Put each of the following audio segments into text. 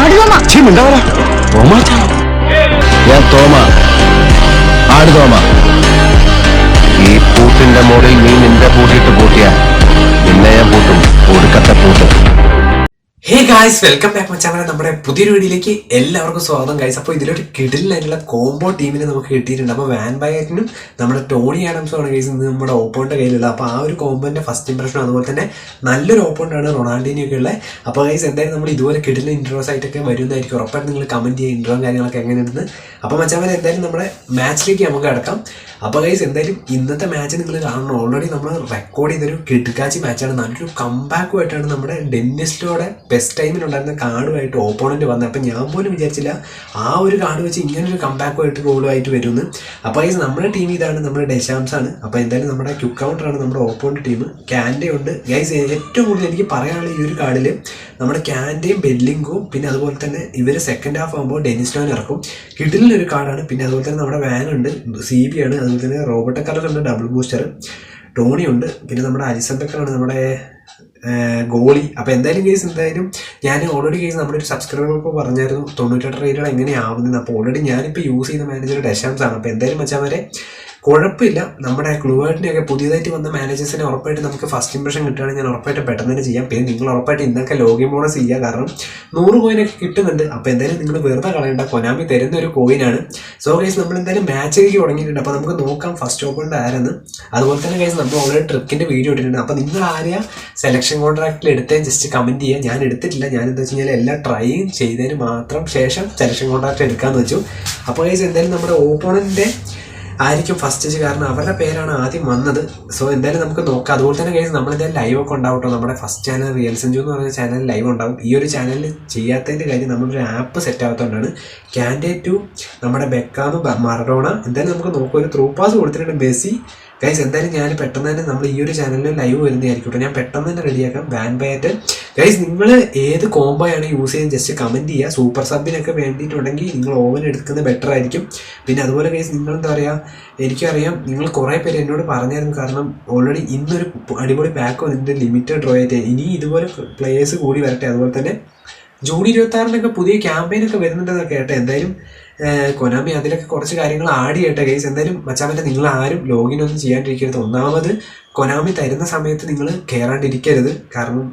ഞാൻ തോമ, ആട് തോമ. ഈ പൂട്ടിന്റെ മുകളിൽ നീ നിന്റെ പൂട്ടിയിട്ട് പൂട്ടിയ നിന്നെ ഞാൻ പൂട്ടും, ഒടുക്കത്തെ പൂട്ടും. ഹേ ഗായ്സ്, വെൽക്കം ബാക്ക് മച്ചാനെ. നമ്മുടെ പുതിയൊരു വീഡിയോയിലേക്ക് എല്ലാവർക്കും സ്വാഗതം ഗായ്സ്. അപ്പോൾ ഇതിലൊരു കിടിലായിട്ടുള്ള കോംബോ ടീമിനെ നമുക്ക് കിട്ടിയിട്ടുണ്ട്. അപ്പോൾ വാൻ ബയറ്റിനും നമ്മുടെ ടോണി ആഡംസും ആണ് ഗൈസ് ഇന്ന് നമ്മുടെ ഓപ്പോണിന്റെ കയ്യിലുള്ള. അപ്പോൾ ആ ഒരു കോംബോന്റെ ഫസ്റ്റ് ഇംപ്രഷനും അതുപോലെ തന്നെ നല്ലൊരു ഓപ്പോണ്ടാണ് റൊണാൾഡീനിയൊക്കെ ഉള്ളത്. അപ്പോൾ ഗൈസ് എന്തായാലും നമ്മൾ ഇതുപോലെ കിടില ഇൻട്രോസ് ആയിട്ടൊക്കെ വരുന്നതായിരിക്കും. ഉറപ്പായിട്ട് നിങ്ങൾ കമന്റ് ചെയ്യുക ഇൻട്രോയും കാര്യങ്ങളൊക്കെ എങ്ങനെയുണ്ടെന്ന്. അപ്പോൾ മച്ചാനെ എന്തായാലും നമ്മുടെ മാച്ചിലേക്ക് നമുക്ക് കിടക്കാം. അപ്പോൾ ഗൈസ് എന്തായാലും ഇന്നത്തെ മാച്ച് നിങ്ങൾ കാണണം. ഓൾറെഡി നമ്മൾ റെക്കോർഡ് ചെയ്തൊരു കിടുക്കാച്ചി മാച്ചാണ്. നല്ലൊരു കംബാക്കുമായിട്ടാണ് നമ്മുടെ ഡെന്നിസ്റ്റോടെ ബെസ്റ്റ് ടൈമിലുണ്ടായിരുന്ന കാർഡുമായിട്ട് ഓപ്പോണന്റ് വന്നത്. അപ്പം ഞാൻ പോലും വിചാരിച്ചില്ല ആ ഒരു കാർഡ് വെച്ച് ഇങ്ങനൊരു കംബാക്കുമായിട്ട് ഗോളുമായിട്ട് വരുമെന്ന്. അപ്പോൾ ഗൈസ് നമ്മുടെ ടീം ഇതാണ്, നമ്മുടെ ഡെഷാംസ് ആണ്. അപ്പോൾ എന്തായാലും നമ്മുടെ ക്യുക്ക് കൗണ്ടറാണ് നമ്മുടെ ഓപ്പോണന്റ് ടീം. ക്യാൻഡേ ഉണ്ട് ഗൈസ്. ഏറ്റവും കൂടുതൽ എനിക്ക് പറയാനുള്ള ഈ ഒരു കാർഡിൽ നമ്മുടെ ക്യാൻഡേയും ബെല്ലിംഗും പിന്നെ അതുപോലെ തന്നെ ഇവർ സെക്കൻഡ് ഹാഫ് ആകുമ്പോൾ ഡെനിസ്റ്റോനെ ഇറക്കും. കിടിലൊരു കാർഡാണ്. പിന്നെ അതുപോലെ തന്നെ നമ്മുടെ വാനുണ്ട്, CB ആണ്, അതുപോലെ തന്നെ റോബർട്ട് കലറുണ്ട്, ഡബിൾ ബൂസ്റ്റർ, ടോണി ഉണ്ട്, പിന്നെ നമ്മുടെ അലിസൺ ബെക്കറാണ് നമ്മുടെ ഗോളി. അപ്പോൾ എന്തായാലും കേസ് എന്തായാലും ഞാൻ ഓൾറെഡി കേസ് നമ്മുടെ ഒരു സബ്സ്ക്രൈബർക്ക് പറഞ്ഞായിരുന്നു 98 റേറ്റഡ് എങ്ങനെയാവുന്നത്. അപ്പോൾ ഓൾറെഡി ഞാനിപ്പോൾ യൂസ് ചെയ്യുന്ന മാനേജർ ഡെഷാംസ് ആണ്. അപ്പോൾ എന്തായാലും മച്ചാമാരെ കുഴപ്പമില്ല. നമ്മുടെ ക്ലൂവേർട്ടിനെയൊക്കെ പുതിയതായിട്ട് വന്ന മാനേജേഴ്സിനെ ഉറപ്പായിട്ട് നമുക്ക് ഫസ്റ്റ് ഇംപ്രഷൻ കിട്ടുകയാണെങ്കിൽ ഞാൻ ഉറപ്പായിട്ട് പെട്ടെന്ന് തന്നെ ചെയ്യാം. പിന്നെ നിങ്ങൾ ഉറപ്പായിട്ട് ഇന്നൊക്കെ ലോഗിൻ ബോണസ് ചെയ്യുക, കാരണം 100 കോയിനൊക്കെ കിട്ടുന്നുണ്ട്. അപ്പോൾ എന്തായാലും നിങ്ങൾ വെറുതെ കളയേണ്ട, കൊനാമി തരുന്ന ഒരു കോയിനാണ്. സോ ഗൈസ് നമ്മൾ എന്തായാലും മാച്ചിലേക്ക് തുടങ്ങിയിട്ടുണ്ട്. അപ്പോൾ നമുക്ക് നോക്കാം ഫസ്റ്റ് ഓപ്പണിൻ്റെ ആരെന്ന്. അതുപോലെ തന്നെ ഗൈസ് നമ്മൾ ഓൾറെഡി ട്രിക്കിൻ്റെ വീഡിയോ ഇട്ടിട്ടുണ്ട്. അപ്പോൾ നിങ്ങൾ ആരെയാ സെലക്ഷൻ കോൺട്രാക്റ്റിൽ എടുത്തേ ജസ്റ്റ് കമൻറ്റ് ചെയ്യുക. ഞാൻ എടുത്തിട്ടില്ല. ഞാൻ എന്താ വെച്ച് കഴിഞ്ഞാൽ എല്ലാം ട്രൈ ചെയ്തതിന് മാത്രം ശേഷം സെലക്ഷൻ കോൺട്രാക്റ്റ് എടുക്കാമെന്ന് വെച്ചു. അപ്പോൾ ഗൈസ് എന്തായാലും നമ്മുടെ ഓപ്പോണൻ്റെ ആയിരിക്കും ഫസ്റ്റ് സ്റ്റേജ്, കാരണം അവരുടെ പേരാണ് ആദ്യം വന്നത്. സോ എന്തായാലും നമുക്ക് നോക്കാം. അതുപോലെ തന്നെ കഴിച്ച് നമ്മളെന്തായാലും ലൈവ് ഒക്കെ ഉണ്ടാവട്ടോ. നമ്മുടെ ഫസ്റ്റ് ചാനൽ റിയൽ സെഞ്ചു എന്ന് പറയുന്ന ചാനൽ ലൈവ് ഉണ്ടാവും. ഈ ഒരു ചാനലിൽ ചെയ്യാത്തതിൻ്റെ കാര്യം നമ്മളൊരു ആപ്പ് സെറ്റ് ആകാത്തതുകൊണ്ടാണ്. ക്യാൻഡിഡേറ്റ് നമ്മുടെ ബെക്കാമ്, മറഡോണ. എന്തായാലും നമുക്ക് നോക്കാം. ഒരു ത്രൂ പാസ് കൊടുത്തിട്ടുണ്ട് മെസ്സി. ഗൈസ് എന്തായാലും ഞാൻ പെട്ടെന്ന് തന്നെ നമ്മൾ ഈ ഒരു ചാനലിൽ ലൈവ് വരുന്നതായിരിക്കും. ഞാൻ പെട്ടെന്ന് തന്നെ റെഡിയാക്കാം. വാൻ ബയറ്റ് ഗൈസ്, നിങ്ങൾ ഏത് കോംബോയാണ് യൂസ് ചെയ്യുന്നത് ജസ്റ്റ് കമൻറ്റ് ചെയ്യുക. സൂപ്പർ സബിനൊക്കെ വേണ്ടിയിട്ടുണ്ടെങ്കിൽ നിങ്ങൾ ഓവൻ എടുക്കുന്നത് ബെറ്റർ ആയിരിക്കും. പിന്നെ അതുപോലെ ഗൈസ് നിങ്ങൾ എന്താ പറയുക, എനിക്കറിയാം നിങ്ങൾ കുറേ പേര് എന്നോട് പറഞ്ഞായിരുന്നു, കാരണം ഓൾറെഡി ഇന്നൊരു അടിപൊളി പാക്ക് വന്നിട്ട് ലിമിറ്റഡ് ഡ്രോ ആയിട്ട് ഇനി ഇതുപോലെ പ്ലേയേഴ്സ് കൂടി വരട്ടെ. അതുപോലെ തന്നെ ജൂൺ 26-നൊക്കെ പുതിയ ക്യാമ്പയിനൊക്കെ വരുന്നുണ്ടെന്നൊക്കെ കേട്ടെ. എന്തായാലും കൊനാമി അതിലൊക്കെ കുറച്ച് കാര്യങ്ങൾ ആഡ് ചെയ്യട്ടെ ഗൈസ്. എന്തായാലും മച്ചാമറ്റ നിങ്ങൾ ആരും ലോഗിൻ ഒന്നും ചെയ്യാണ്ടിരിക്കരുത്. ഒന്നാമത് കൊനാമി തരുന്ന സമയത്ത് നിങ്ങൾ കയറാണ്ടിരിക്കരുത്, കാരണം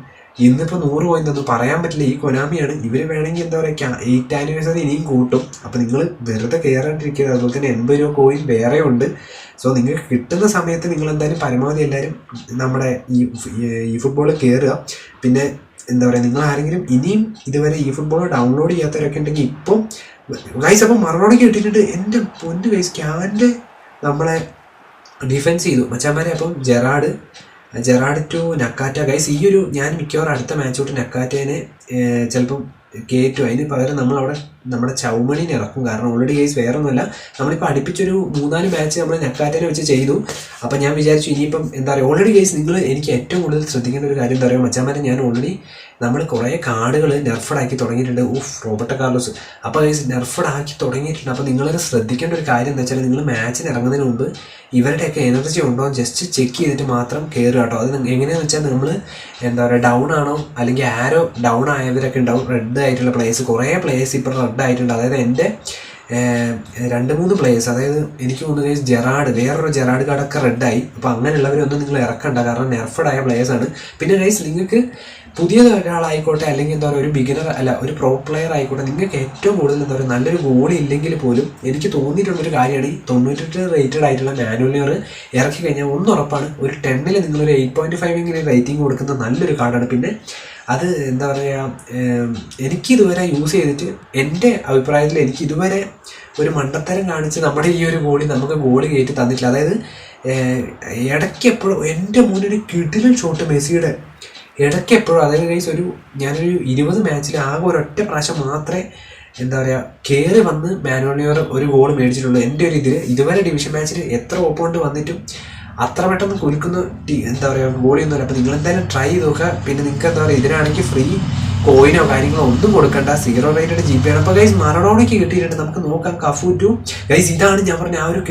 ഇന്നിപ്പോൾ 100 കോയിൻ ഒന്നും പറയാൻ പറ്റില്ല. ഈ കൊനാമിയാണ്, ഇവർ വേണമെങ്കിൽ എന്താ പറയുക 8th ആനിവേഴ്സറി ഇനിയും കൂട്ടും. അപ്പോൾ നിങ്ങൾ വെറുതെ കയറാണ്ടിരിക്കരുത്. അതുപോലെ തന്നെ 80 രൂപ കോയിൻ വേറെ ഉണ്ട്. സോ നിങ്ങൾക്ക് കിട്ടുന്ന സമയത്ത് നിങ്ങൾ എന്തായാലും പരമാവധി എല്ലാവരും നമ്മുടെ ഈ ഫുട്ബോൾ കയറുക. പിന്നെ എന്താ പറയുക, നിങ്ങൾ ആരെങ്കിലും ഇനിയും ഇതുവരെ ഈ ഫുട്ബോൾ ഡൗൺലോഡ് ചെയ്യാത്തവരൊക്കെ ഉണ്ടെങ്കിൽ ഇപ്പം ഗൈസ് അപ്പം മറഡോണയ്ക്ക് കിട്ടിയിട്ടുണ്ട്. എൻ്റെ പൊന്ന് ഗൈസ്, ക്യാൻ്റെ നമ്മളെ ഡിഫെൻസ് ചെയ്തു മച്ചാന്മാരെ. അപ്പം ജെറാഡ് ടു നക്കാറ്റ ഗൈസ്. ഈ ഒരു ഞാൻ മിക്കവാറും അടുത്ത മാച്ച് തൊട്ട് നക്കാറ്റേനെ ചിലപ്പം കയറ്റും. അതിന് പകരം നമ്മളവിടെ നമ്മുടെ ചൗമണീനെ ഇറക്കും. കാരണം ഓൾറെഡി ഗൈസ് വേറെ ഒന്നുമല്ല, നമ്മളിപ്പോൾ അടുപ്പിച്ചൊരു 3-4 മാച്ച് നമ്മൾ നക്കാറ്റേനെ വെച്ച് ചെയ്തു. അപ്പം ഞാൻ വിചാരിച്ചു ഇനിയിപ്പം എന്താ പറയുക, ഓൾറെഡി ഗൈസ് നിങ്ങൾ എനിക്ക് ഏറ്റവും കൂടുതൽ ശ്രദ്ധിക്കേണ്ട ഒരു കാര്യം എന്താ പറയുക മച്ചാന്മാരെ, ഞാൻ ഓൾറെഡി നമ്മൾ കുറേ കാർഡുകൾ നെർഫഡ് ആക്കി തുടങ്ങിയിട്ടുണ്ട്. Roberto Carlos. അപ്പോൾ ഗൈസ് നെർഫഡ് ആക്കി തുടങ്ങിയിട്ടുണ്ട്. അപ്പോൾ നിങ്ങളത് ശ്രദ്ധിക്കേണ്ട ഒരു കാര്യം എന്താ വെച്ചാൽ, നിങ്ങൾ മാച്ചിന് ഇറങ്ങുന്നതിന് മുമ്പ് ഇവരുടെയൊക്കെ എനർജി ഉണ്ടോ ജസ്റ്റ് ചെക്ക് ചെയ്തിട്ട് മാത്രം കയറുക കേട്ടോ. അത് എങ്ങനെയാണെന്ന് വെച്ചാൽ നമ്മൾ എന്താ പറയുക, ഡൗൺ ആണോ അല്ലെങ്കിൽ ആരോ ഡൗൺ ആയവരൊക്കെ ഉണ്ടാവും. റെഡ് ആയിട്ടുള്ള പ്ലേയേഴ്സ്, കുറേ പ്ലേയേഴ്സ് ഇപ്പോൾ റെഡ് ആയിട്ടുണ്ട്. അതായത് എൻ്റെ 2-3 പ്ലേയേഴ്സ്, അതായത് എനിക്ക് തോന്നുന്നു ഗൈസ് വേറൊരു ജെറാഡ് കാർഡൊക്കെ റെഡായി. അപ്പോൾ അങ്ങനെയുള്ളവരൊന്നും നിങ്ങൾ ഇറക്കണ്ട, കാരണം നെർഫഡ് ആയ പ്ലേയേഴ്സാണ്. പിന്നെ ഗൈസ് നിങ്ങൾക്ക് പുതിയത് ഒരാളായിക്കോട്ടെ അല്ലെങ്കിൽ എന്താ പറയുക ഒരു ബിഗിനർ അല്ല ഒരു പ്രോ പ്ലെയർ ആയിക്കോട്ടെ, നിങ്ങൾക്ക് ഏറ്റവും കൂടുതൽ എന്താ പറയുക നല്ലൊരു ഗോളി ഇല്ലെങ്കിൽ പോലും എനിക്ക് തോന്നിയിട്ടുള്ളൊരു കാര്യമാണ് ഈ 98 റേറ്റഡ് ആയിട്ടുള്ള മാനുവൽ ഇറക്കി കഴിഞ്ഞാൽ ഒന്നുറപ്പാണ് ഒരു 10-ൽ നിങ്ങളൊരു 8.5 റേറ്റിംഗ് കൊടുക്കുന്ന നല്ലൊരു കാർഡാണ്. പിന്നെ അത് എന്താ പറയുക, എനിക്കിതുവരെ യൂസ് ചെയ്തിട്ട് എൻ്റെ അഭിപ്രായത്തിൽ എനിക്കിതുവരെ ഒരു മണ്ടത്തരം കാണിച്ച് നമ്മുടെ ഈ ഒരു ഗോളി നമുക്ക് ഗോളി കയറ്റി തന്നിട്ടില്ല. അതായത് ഇടയ്ക്ക് എപ്പോഴും എൻ്റെ മുന്നൊരു കിടിലൻ ഷോട്ട് മെസ്സിയുടെ ഇടയ്ക്ക് എപ്പോഴും, അതായത് ഗൈസ് ഞാനൊരു 20 മാച്ചിൽ ആകെ ഒരൊറ്റ പ്രാവശ്യം മാത്രമേ എന്താ പറയുക കയറി വന്ന് മാനുവൽ ഒരു ഗോൾ മേടിച്ചിട്ടുള്ളൂ എൻ്റെ ഒരു ഇതുവരെ ഡിവിഷൻ മാച്ചിൽ എത്ര ഓപ്പോണ്ട് വന്നിട്ടും അത്ര പെട്ടെന്ന് കുലുക്കുന്ന എന്താ പറയുക ഗോളിയൊന്നുമില്ല. അപ്പോൾ നിങ്ങൾ എന്തായാലും ട്രൈ ചെയ്ത് നോക്കുക. പിന്നെ നിങ്ങൾക്ക് എന്താ പറയുക ഇതിനാണെങ്കിൽ ഫ്രീ കോയിനോ കാര്യങ്ങളോ ഒന്നും കൊടുക്കണ്ട, 0 റേറ്റഡ് GP ആണ്. അപ്പോൾ ഗൈസ് മറഡോണയ്ക്ക് കിട്ടിയിട്ടുണ്ട്. നമുക്ക് നോക്കാം കഫു 2. ഗൈസ് ഇതാണ് ഞാൻ പറഞ്ഞ ആ ഒരു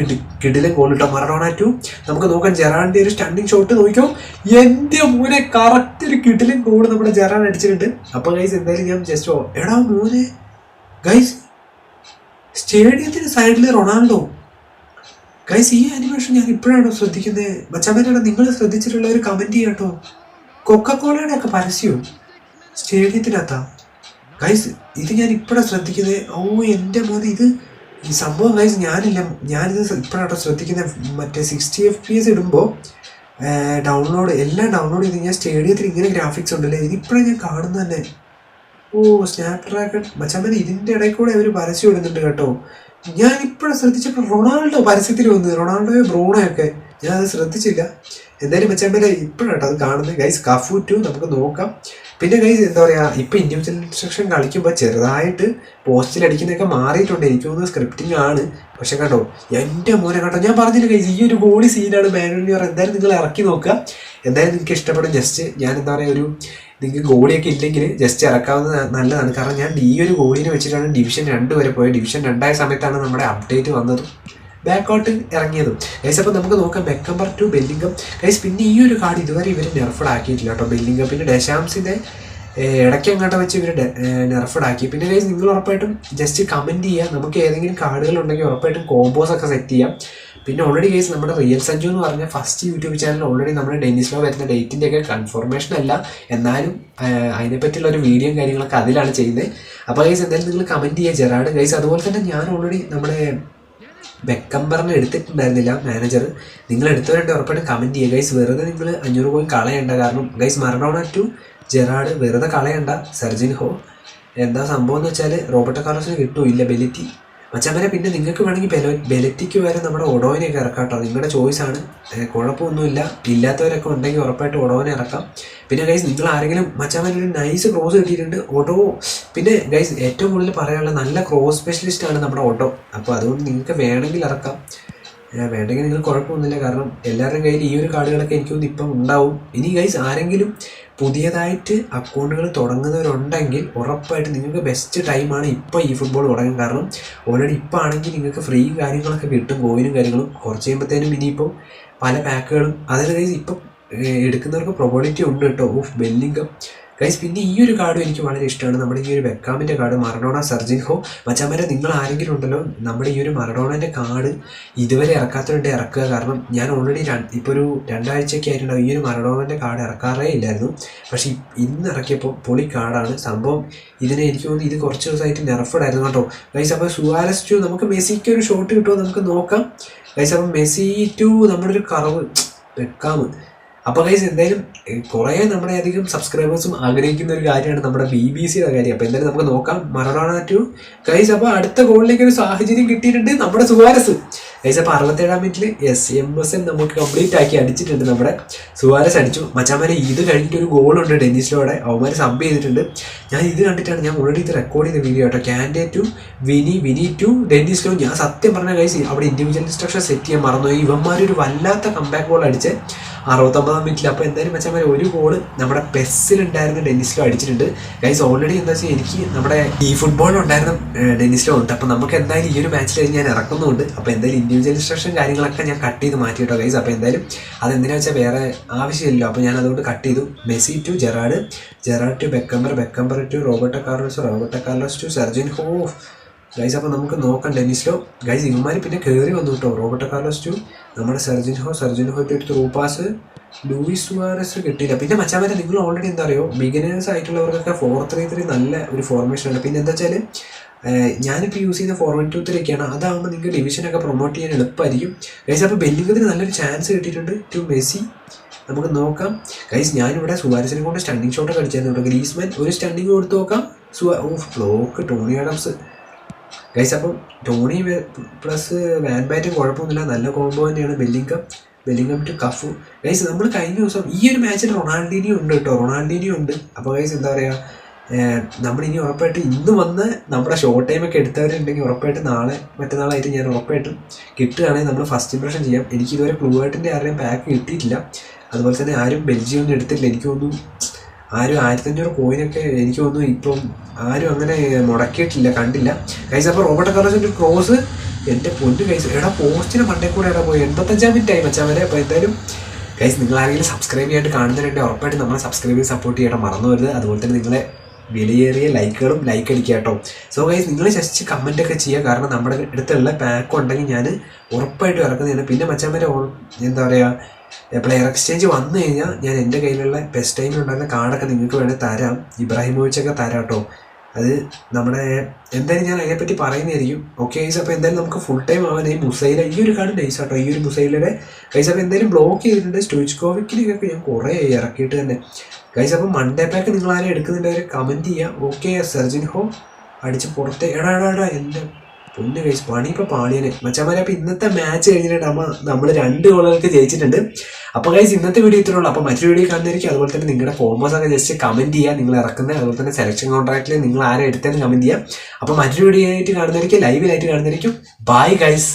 കിടിലൻ ഗോൾ കേട്ടോ, മറഡോണ 2. നമുക്ക് നോക്കാം ജെറാഡിന്റെ ഒരു സ്റ്റണ്ടിങ് ഷോട്ട് നോക്കിയോ, എന്റെ മോനെ കറക്റ്റ് ഒരു കിടിലൻ ഗോൾ നമ്മുടെ ജെറാഡ് അടിച്ചിട്ടുണ്ട്. അപ്പോൾ ഗൈസ് എന്തായാലും ഞാൻ ജസ്റ്റ് എടാ മോനെ ഗൈസ് സ്റ്റേഡിയത്തിന് സൈഡിൽ റൊണാൾഡോ. ഗൈസ് ഈ ആനിമേഷൻ ഞാൻ ഇപ്പോഴാണോ ശ്രദ്ധിക്കുന്നത്? മച്ചാമാരുടെ നിങ്ങൾ ശ്രദ്ധിച്ചിട്ടുള്ള ഒരു കമന്റ് ചെയ്യാട്ടോ. കൊക്കക്കോളയുടെ ഒക്കെ പരസ്യവും സ്റ്റേഡിയത്തിനകത്താ ഗൈസ്, ഇത് ഞാൻ ഇപ്പോഴാണ് ശ്രദ്ധിക്കുന്നത്. ഓ എൻ്റെ മോനെ, ഇത് ഈ സംഭവം ഗൈസ് ഞാനിത് ഇപ്പോഴാട്ടോ ശ്രദ്ധിക്കുന്നത്. മറ്റേ 60 FPS ഇടുമ്പോൾ എല്ലാം ഡൗൺലോഡ് ചെയ്ത് ഞാൻ സ്റ്റേഡിയത്തിൽ ഇങ്ങനെ ഗ്രാഫിക്സ് ഉണ്ടല്ലേ, ഇതിപ്പോഴാണ് ഞാൻ കാണുന്നത് തന്നെ. ഓ സ്നാപ് ഡ്രാഗൺ മച്ചാമാരെ, ഇതിൻ്റെ ഇടയിൽ കൂടെ അവർ പരസ്യം ഇടുന്നുണ്ട് കേട്ടോ. ഞാൻ ഇപ്പോഴും ശ്രദ്ധിച്ചപ്പോൾ റൊണാൾഡോ പരസ്യത്തിൽ വന്നു, റൊണാൾഡോയോ ബ്രൂണോയൊക്കെ, ഞാൻ അത് ശ്രദ്ധിച്ചില്ല. എന്തായാലും മച്ചാമ്പല ഇപ്പോഴാട്ടോ അത് കാണുന്നത്. ഗൈസ് കഫു 2 നമുക്ക് നോക്കാം. പിന്നെ ഗൈസ് എന്താ പറയുക, ഇപ്പം ഇൻഡിവിജ്വൽ ഇൻസ്ട്രക്ഷൻ കളിക്കുമ്പോൾ ചെറുതായിട്ട് പോസ്റ്റിൽ അടിക്കുന്നതൊക്കെ മാറിയിട്ടുണ്ട്. എനിക്ക് തോന്നുന്നത് സ്ക്രിപ്റ്റിംഗ് ആണ്. പക്ഷെ കേട്ടോ എൻ്റെ മോനെ കേട്ടോ, ഞാൻ പറഞ്ഞില്ല ഗൈസ്, ഈ ഒരു ഗോളി സീനാണ് മാനുവൽ. എന്തായാലും നിങ്ങൾ ഇറക്കി നോക്കുക, എന്തായാലും നിങ്ങൾക്ക് ഇഷ്ടപ്പെടും. ജസ്റ്റ് ഞാൻ എന്താ പറയുക, നിങ്ങൾക്ക് ഗോളിയൊക്കെ ഇല്ലെങ്കിൽ ജസ്റ്റ് ഇറക്കാവുന്നത് നല്ലതാണ്. കാരണം ഞാൻ ഈ ഒരു ഗോളിനെ വെച്ചിട്ടാണ് ഡിവിഷൻ 2 വരെ പോയത്. ഡിവിഷൻ 2 ആയ സമയത്താണ് നമ്മുടെ അപ്ഡേറ്റ് വന്നതും ബാക്കൗട്ട് ഇറങ്ങിയതും. ഗൈസ് അപ്പോൾ നമുക്ക് നോക്കാം ബെക്കംബർ 2 ബെല്ലിംഗം. ഗൈസ് പിന്നെ ഈ ഒരു കാർഡ് ഇതുവരെ ഇവർ നെർഫഡ് ആക്കിയിട്ടില്ല കേട്ടോ, ബെല്ലിംഗം. പിന്നെ ഡെഷാംസിൻ്റെ ഇടയ്ക്ക് അങ്ങോട്ട് വെച്ച് ഇവർ നെർഫഡ് ആക്കി. പിന്നെ ഗൈസ് നിങ്ങൾ ഉറപ്പായിട്ടും ജസ്റ്റ് കമൻറ്റ് ചെയ്യുക, നമുക്ക് ഏതെങ്കിലും കാർഡുകൾ ഉണ്ടെങ്കിൽ ഉറപ്പായിട്ടും കോമ്പോസ് ഒക്കെ സെറ്റ് ചെയ്യാം. പിന്നെ ഓൾറെഡി കേസ് നമ്മുടെ റിയൽ സഞ്ജു എന്ന് പറഞ്ഞ ഫസ്റ്റ് യൂട്യൂബ് ചാനൽ ഓൾറെഡി നമ്മുടെ ഡെന്നിസ്ലോ വരുന്ന ഡേറ്റിൻ്റെയൊക്കെ കൺഫർമേഷൻ അല്ല, എന്നാലും അതിനെപ്പറ്റിയുള്ള ഒരു വീഡിയോയും കാര്യങ്ങളൊക്കെ അതിലാണ് ചെയ്യുന്നത്. അപ്പോൾ ഗൈസ് എന്തായാലും നിങ്ങൾ കമൻറ്റ് ചെയ്യുക ജെറാഡ്. ഗൈസ് അതുപോലെ തന്നെ ഞാൻ ഓൾറെഡി നമ്മുടെ ബെക്കംബറിനെ എടുത്തിട്ടുണ്ടായിരുന്നില്ല മാനേജർ, നിങ്ങൾ എടുത്തവരുണ്ട് ഉറപ്പായിട്ടും കമൻറ്റ് ചെയ്യുക ഗൈസ്. വെറുതെ നിങ്ങൾ 500 പോയി കളയണ്ട. കാരണം ഗൈസ് മറഡോണ 2 ജെറാഡ് വെറുതെ കളയണ്ട. സെർജിൻഹോ എന്താ സംഭവം എന്ന് വെച്ചാൽ റോബർട്ടോ കാർലോസിന് കിട്ടൂല്ല ബെലിറ്റി മച്ചാമരെ. പിന്നെ നിങ്ങൾക്ക് വേണമെങ്കിൽ ബെലറ്റിക്ക് വരെ നമ്മുടെ ഒഡോയിനെയൊക്കെ ഇറക്കാം കേട്ടോ, നിങ്ങളുടെ ചോയ്സാണ്, കുഴപ്പമൊന്നുമില്ല. ഇല്ലാത്തവരൊക്കെ ഉണ്ടെങ്കിൽ ഉറപ്പായിട്ട് ഒഡോനെ ഇറക്കാം. പിന്നെ ഗൈസ് നിങ്ങൾ ആരെങ്കിലും മച്ചാമൻ ഒരു നൈസ് ക്രോസ് കിട്ടിയിട്ടുണ്ട് ഒഡോ. പിന്നെ ഗൈസ് ഏറ്റവും കൂടുതൽ പറയാനുള്ള നല്ല ക്രോസ് സ്പെഷ്യലിസ്റ്റാണ് നമ്മുടെ ഒഡോ. അപ്പോൾ അതുകൊണ്ട് നിങ്ങൾക്ക് വേണമെങ്കിൽ ഇറക്കാം, വേണ്ടെങ്കിൽ നിങ്ങൾ കുഴപ്പമൊന്നുമില്ല. കാരണം എല്ലാവരുടെയും കയ്യിൽ ഈ ഒരു കാർഡുകളൊക്കെ എനിക്കൊന്നും ഇപ്പം ഉണ്ടാവും. ഇനി ഗൈസ് ആരെങ്കിലും പുതിയതായിട്ട് അക്കൗണ്ടുകൾ തുടങ്ങുന്നവരുണ്ടെങ്കിൽ ഉറപ്പായിട്ട് നിങ്ങൾക്ക് ബെസ്റ്റ് ടൈമാണ് ഇപ്പോൾ ഈ ഫുട്ബോൾ തുടങ്ങാൻ. കാരണം ഓൾറെഡി ഇപ്പോൾ ആണെങ്കിൽ നിങ്ങൾക്ക് ഫ്രീ കാര്യങ്ങളൊക്കെ കിട്ടും, കോയിനും കാര്യങ്ങളും. കുറച്ച് കഴിയുമ്പോഴത്തേനും ഇനിയിപ്പോൾ പല പാക്കുകളും അതിൽ ഗൈസ് ഇപ്പം എടുക്കുന്നവർക്ക് പ്രൊബോണിറ്റി ഉണ്ട് കേട്ടോ. Of Bellingham guys. പിന്നെ ഈ ഒരു കാർഡും എനിക്ക് വളരെ ഇഷ്ടമാണ്, നമ്മുടെ ഈ ഒരു ബെക്കാമിൻ്റെ കാർഡ് മറഡോണ സെർജിൻഹോ. മച്ചാമാരെ നിങ്ങൾ ആരെങ്കിലും ഉണ്ടല്ലോ നമ്മുടെ ഈ ഒരു മറഡോണൻ്റെ കാർഡ് ഇതുവരെ ഇറക്കാത്തവരുണ്ട് ഇറക്കുക. കാരണം ഞാൻ ഓൾറെഡി ഇപ്പോൾ ഒരു 2 ആഴ്ചയൊക്കെ ആയിട്ടുണ്ടാവും ഈ ഒരു മറഡോണൻ്റെ കാർഡ് ഇറക്കാറേ ഇല്ലായിരുന്നു. പക്ഷേ ഇന്ന് ഇറക്കിയപ്പോൾ പൊളി കാർഡാണ് സംഭവം. ഇതിനെ എനിക്ക് തോന്നുന്നു ഇത് കുറച്ച് ദിവസമായിട്ട് നെർഫഡായിരുന്നു കേട്ടോ ഗൈസ്. അപ്പോൾ സുവാരസ് 2 നമുക്ക് മെസ്സിക്ക് ഒരു ഷോട്ട് കിട്ടുമോ നമുക്ക് നോക്കാം ഗൈസ്. അപ്പം മെസ്സി 2 നമ്മുടെ ഒരു കറവ് ബെക്കാം. അപ്പോൾ ഗൈസ് എന്തായാലും കുറേ നമ്മുടെ അധികം സബ്സ്ക്രൈബേഴ്സും ആഗ്രഹിക്കുന്ന ഒരു കാര്യമാണ് നമ്മുടെ BBC-യുടെ കാര്യം. അപ്പോൾ എന്തായാലും നമുക്ക് നോക്കാം മറഡോണ 2 ഗൈസ്. അപ്പോൾ അടുത്ത ഗോളിലേക്ക് ഒരു സാഹചര്യം കിട്ടിയിട്ടുണ്ട് നമ്മുടെ സുവാരസ് ഗൈസ്. അപ്പോൾ 67-ാം മിനിറ്റിൽ MSN നമുക്ക് കംപ്ലീറ്റ് ആക്കി അടിച്ചിട്ടുണ്ട്, നമ്മുടെ സുവാരസ് അടിച്ചു. മച്ചാമാരെ ഇത് കഴിഞ്ഞിട്ട് ഒരു ഗോളുണ്ട് ഡെന്നിസ്ലോടെ, അവന്മാർ സബ് ചെയ്തിട്ടുണ്ട്. ഞാൻ ഇത് കണ്ടിട്ടാണ് ഞാൻ ഓൾറെഡി ഇത് റെക്കോർഡ് ചെയ്ത വീഡിയോ കേട്ടോ. ക്യാൻഡേ 2 വിനി 2 ഡെന്നിസ്ലോ. ഞാൻ സത്യം പറഞ്ഞ ഗൈസ് അവിടെ ഇൻഡിവിജ്വൽ ഇൻസ്ട്രക്ഷൻ സെറ്റ് ചെയ്യാൻ മറന്നു. ഇവന്മാരൊരു വല്ലാത്ത കംബാക്ക് ഗോൾ അടിച്ച് 69-ാം മിനിറ്റിൽ. അപ്പോൾ എന്തായാലും മച്ചാമാരെ ഒരു ഗോള് നമ്മുടെ പെസ്സിലുണ്ടായിരുന്ന ഡെന്നിസ്ലോ അടിച്ചിട്ടുണ്ട് ഗൈസ്. ഓൾറെഡി എന്താ വെച്ചാൽ എനിക്ക് നമ്മുടെ ഈ ഫുട്ബോളിലുണ്ടായിരുന്ന ഡെന്നിസ്ലോ ഉണ്ട്. അപ്പോൾ നമുക്ക് എന്തായാലും ഈ ഒരു മാച്ചിൽ ഞാൻ ഇറക്കുന്നുണ്ട്. അപ്പോൾ എന്തായാലും ഇൻഡിവിജ്വൽ ഇൻസ്ട്രക്ഷൻ കാര്യങ്ങളൊക്കെ ഞാൻ കട്ട് ചെയ്ത് മാറ്റി കേട്ടോ ഗൈസ്. അപ്പോൾ എന്തായാലും അതെന്തിനാ വെച്ചാൽ വേറെ ആവശ്യമില്ലല്ലോ, അപ്പോൾ ഞാൻ അതുകൊണ്ട് കട്ട് ചെയ്തു. Messi 2 Gerrard 2 Beckenbauer 2 Roberto Carlos 2 Serginho guys. അപ്പോൾ നമുക്ക് നോക്കാം ഡെന്നിസ്ലോ ഗൈസ്. ഇവന്മാർ പിന്നെ കയറി വന്നു കേട്ടോ. റോബർട്ടോ കാർലോസ് 2 നമ്മുടെ സെർജിൻഹോ ഒരു ത്രൂ പാസ്. ലൂയിസ് സുവാരസ് കിട്ടിയില്ല. പിന്നെ മച്ചാമാരെ നിങ്ങൾ ഓൾറെഡി എന്താ പറയുക ബിഗിനേഴ്സ് ആയിട്ടുള്ളവർക്കൊക്കെ 4-3-3 നല്ല ഒരു ഫോർമേഷനാണ്. പിന്നെ എന്താ വെച്ചാൽ ഞാനിപ്പോൾ യൂസ് ചെയ്യുന്ന 4-1-2-3 അതാകുമ്പോൾ നിങ്ങൾക്ക് ഡിവിഷനൊക്കെ പ്രൊമോട്ട് ചെയ്യാൻ എളുപ്പമായിരിക്കും ഗൈസ്. അപ്പോൾ ബെല്ലിംഗത്തിന് നല്ലൊരു ചാൻസ് കിട്ടിയിട്ടുണ്ട് ടു മെസ്സി. നമുക്ക് നോക്കാം ഗൈസ്. ഞാനിവിടെ സുവാരസിനെ കൊണ്ട് സ്റ്റണ്ടിങ് ഷോട്ടൊക്കെ അടിച്ചായിരുന്നു. ഗ്രീസ്മാൻ ഒരു സ്റ്റണ്ടിങ് കൊടുത്ത് നോക്കാം. Block Tony Adams guys. അപ്പം ടോണി പ്ലസ് വാൻ ബാറ്റും കുഴപ്പമൊന്നുമില്ല, നല്ല കോംബോ തന്നെയാണ്. Bellingham to Cafu guys. നമ്മൾ കഴിഞ്ഞ ദിവസം ഈ ഒരു മാച്ചിൽ റൊണാൾഡീനിയോ ഉണ്ട് കേട്ടോ, ഉണ്ട്. അപ്പോൾ ഗൈസ് എന്താ പറയുക, നമ്മളിനി ഉറപ്പായിട്ട് ഇന്ന് വന്ന് നമ്മുടെ ഷോർട്ട് ടൈമൊക്കെ എടുത്തവരുണ്ടെങ്കിൽ ഉറപ്പായിട്ട് നാളെ മറ്റന്നാളായിട്ട് ഞാൻ ഉറപ്പായിട്ടും കിട്ടുകയാണെങ്കിൽ നമ്മൾ ഫസ്റ്റ് ഇംപ്രഷൻ ചെയ്യാം. എനിക്കിതുവരെ ക്ലൂവേർട്ടിൻ്റെ ആരുടെയും പാക്ക് കിട്ടിയിട്ടില്ല. അതുപോലെ തന്നെ ആരും ബെൽജിയം ഒന്നും എടുത്തിട്ടില്ല. എനിക്ക് തോന്നുന്നു ആരും 1500 കോയിനൊക്കെ എനിക്ക് തോന്നുന്നു ഇപ്പം ആരും അങ്ങനെ മുടക്കിയിട്ടില്ല, കണ്ടില്ല ഗൈസ്. അപ്പോൾ റോബർട്ടോ കാർലോസിന്റെ ക്രോസ് എൻ്റെ പൊന്നു ഗൈസ്, എടാ പോസ്റ്റിന് മണ്ടേ കൂടെ എടാ പോയി 85 മിനിറ്റായി മച്ചാൻ വരെ. അപ്പോൾ എന്തായാലും ഗൈസ് നിങ്ങൾ ആരെങ്കിലും സബ്സ്ക്രൈബ് ചെയ്യാനായിട്ട് കാണുന്നതിനുണ്ട് ഉറപ്പായിട്ട് നമ്മളെ സബ്സ്ക്രൈബ് ചെയ്ത് സപ്പോർട്ട് ചെയ്യണം, മറന്നു വരുത്. അതുപോലെ തന്നെ നിങ്ങളെ വിലയേറിയ ലൈക്കുകളും ലൈക്ക് അടിക്കുക കേട്ടോ. സോ ഗൈസ് നിങ്ങൾ ജസ്റ്റ് കമൻ്റ് ഒക്കെ ചെയ്യുക, കാരണം നമ്മുടെ അടുത്തുള്ള പാക്ക് ഉണ്ടെങ്കിൽ ഞാൻ ഉറപ്പായിട്ടും ഇറക്കുന്നതാണ്. പിന്നെ മച്ചാൻ വരെ എന്താ പറയുക പ്ലെയർ എക്സ്ചേഞ്ച് വന്നു കഴിഞ്ഞാൽ ഞാൻ എൻ്റെ കയ്യിലുള്ള ബെസ്റ്റ് ടൈമിലുണ്ടായിരുന്ന കാർഡൊക്കെ നിങ്ങൾക്ക് വേണമെങ്കിൽ തരാം, ഇബ്രാഹിമോവിച്ചൊക്കെ തരാം കേട്ടോ. അത് നമ്മുടെ എന്തായാലും ഞാൻ അതിനെപ്പറ്റി പറയുന്നതായിരിക്കും. ഓക്കെ ഗൈസ്, അപ്പോൾ എന്തായാലും നമുക്ക് ഫുൾ ടൈം ആവാനായി മുസൈല ഈ ഒരു കാർഡ് നൈസ് കേട്ടോ, ഈ ഒരു മുസൈലയുടെ ഗൈസ്. അപ്പോൾ എന്തായാലും ബ്ലോക്ക് ചെയ്തിട്ടുണ്ട്. സ്റ്റോയിച്ച്കോവിക്കിനൊക്കെ ഞാൻ കുറേ ഇറക്കിയിട്ട് തന്നെ ഗൈസ്. അപ്പോൾ മൺഡേ പാക്ക് നിങ്ങൾ ആരും എടുക്കുന്നുണ്ട് അവർ കമൻറ്റ് ചെയ്യുക. ഓക്കെ സെർജിൻഹോ അടിച്ച് പുറത്തെ എടാ എൻ്റെ പൊന്ന് ഗൈസ്, പണി ഇപ്പോൾ പാളിയനെ മച്ചാമാരെ. അപ്പോൾ ഇന്നത്തെ മാച്ച് കഴിഞ്ഞിട്ട് നമ്മൾ 2 ഗോളുകൾക്ക് ജയിച്ചിട്ടുണ്ട്. അപ്പോൾ ഗൈസ് ഇന്നത്തെ വീഡിയോ ഇത്രയുള്ളൂ. അപ്പോൾ മറ്റൊരു വീഡിയോ കാണുന്നതായിരിക്കും. അതുപോലെ തന്നെ നിങ്ങളുടെ കോമ്പോസ് ഒക്കെ ജസ്റ്റ് കമൻറ്റ് ചെയ്യുക നിങ്ങൾ ഇറക്കുന്നത്. അതുപോലെ തന്നെ സെലക്ഷൻ കോൺട്രാക്റ്റിൽ നിങ്ങൾ ആരെ എടുത്തതെന്ന് കമൻറ്റ് ചെയ്യുക. അപ്പോൾ മറ്റൊരു വീഡിയോ ആയിട്ട് കാണുന്നതായിരിക്കും, ലൈവിലായിട്ട് കാണുന്നതായിരിക്കും. Bye guys.